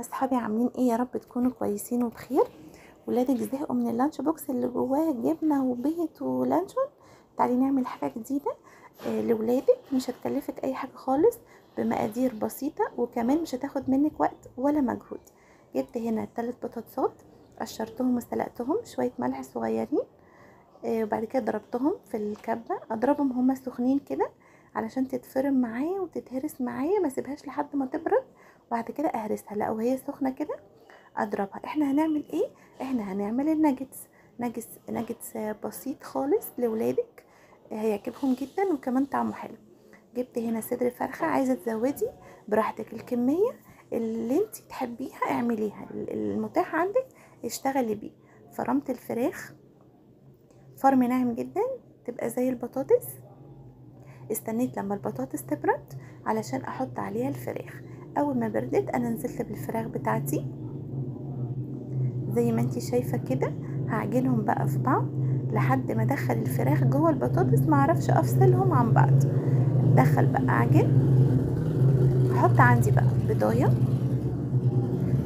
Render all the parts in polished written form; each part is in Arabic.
اصحابي عاملين ايه؟ يا رب تكونوا كويسين وبخير. ولادك زهقوا من اللانش بوكس اللي جواه جبنه وبيض ولانشون؟ تعالي نعمل حاجه جديده لولادك، مش هتكلفك اي حاجه خالص، بمقادير بسيطه، وكمان مش هتاخد منك وقت ولا مجهود. جبت هنا 3 بطاطسات، قشرتهم وسلقتهم، شويه ملح صغيرين، وبعد كده ضربتهم في الكبه. اضربهم هما سخنين كده علشان تتفرم معايا وتتهرس معايا، ما سيبهاش لحد ما تبرد وبعد كده اهرسها. لا وهي سخنه كده اضربها. احنا هنعمل ايه؟ احنا هنعمل الناجتس. ناجتس بسيط خالص لولادك، هيعجبهم جدا وكمان طعمه حلو. جبت هنا صدر فرخه، عايزه تزودي براحتك، الكميه اللي انت تحبيها اعمليها، المتاح عندك اشتغلي بيه. فرمت الفراخ فرم ناعم جدا تبقى زي البطاطس. استنيت لما البطاطس تبرد علشان احط عليها الفراخ. اول ما بردت انا نزلت بالفراخ بتاعتي زي ما انتي شايفة كده. هعجنهم بقى في بعض لحد ما ادخل الفراخ جوه البطاطس، معرفش افصلهم عن بعض. ادخل بقى اعجن. احط عندي بقى بضايه.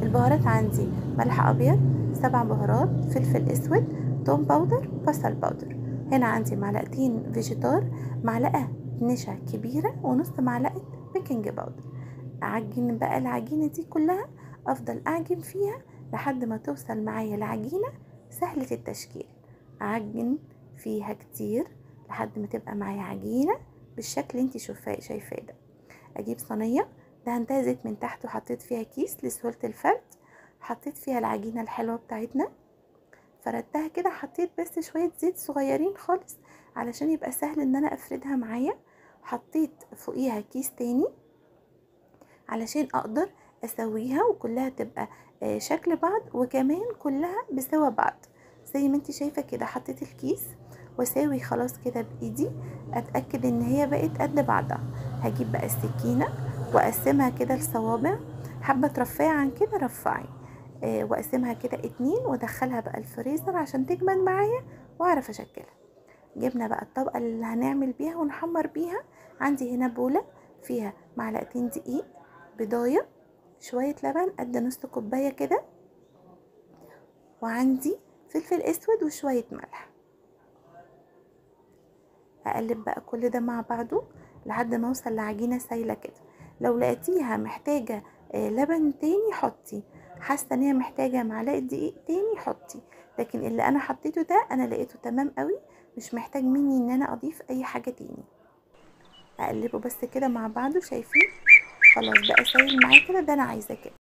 البهارات عندي ملح ابيض، 7 بهارات، فلفل اسود، توم باودر، بصل باودر. هنا عندي معلقتين فيجيتار، معلقه نشا كبيره، ونص معلقه بيكنج باودر. اعجن بقى العجينه دي كلها، افضل اعجن فيها لحد ما توصل معايا العجينه سهله التشكيل. اعجن فيها كتير لحد ما تبقى معايا عجينه بالشكل اللي انتي شايفاه ده. اجيب صينيه دهنتها زيت من تحت وحطيت فيها كيس لسهوله الفرد. حطيت فيها العجينه الحلوه بتاعتنا، فردتها كده، حطيت بس شويه زيت صغيرين خالص علشان يبقى سهل ان انا افردها معايا. حطيت فوقيها كيس تاني علشان اقدر اسويها وكلها تبقى شكل بعض، وكمان كلها بسوا بعض زي ما انت شايفه كده. حطيت الكيس واساوي خلاص كده بايدي، اتاكد ان هي بقت قد بعضها. هجيب بقى السكينه واقسمها كده لصوابع، حابه ترفعي عن كده رفعي، واقسمها كده 2 وادخلها بقى الفريزر عشان تجمد معايا واعرف اشكلها. جبنا بقى الطبقه اللي هنعمل بيها ونحمر بيها. عندي هنا بوله فيها معلقتين دقيق، بضايه، شويه لبن قد نص كوبايه كده، وعندي فلفل اسود وشويه ملح. اقلب بقى كل ده مع بعضه لحد ما اوصل لعجينه سايله كده. لو لقيتيها محتاجه لبن تاني حطي، حاسه ان هي محتاجه معلقه دقيق تاني حطي، لكن اللي انا حطيته ده انا لقيته تمام قوي، مش محتاج مني ان انا اضيف اي حاجه تاني. اقلبه بس كده مع بعضه، شايفين؟ خلاص بقى سايل معايا كده، ده انا عايزاه كده.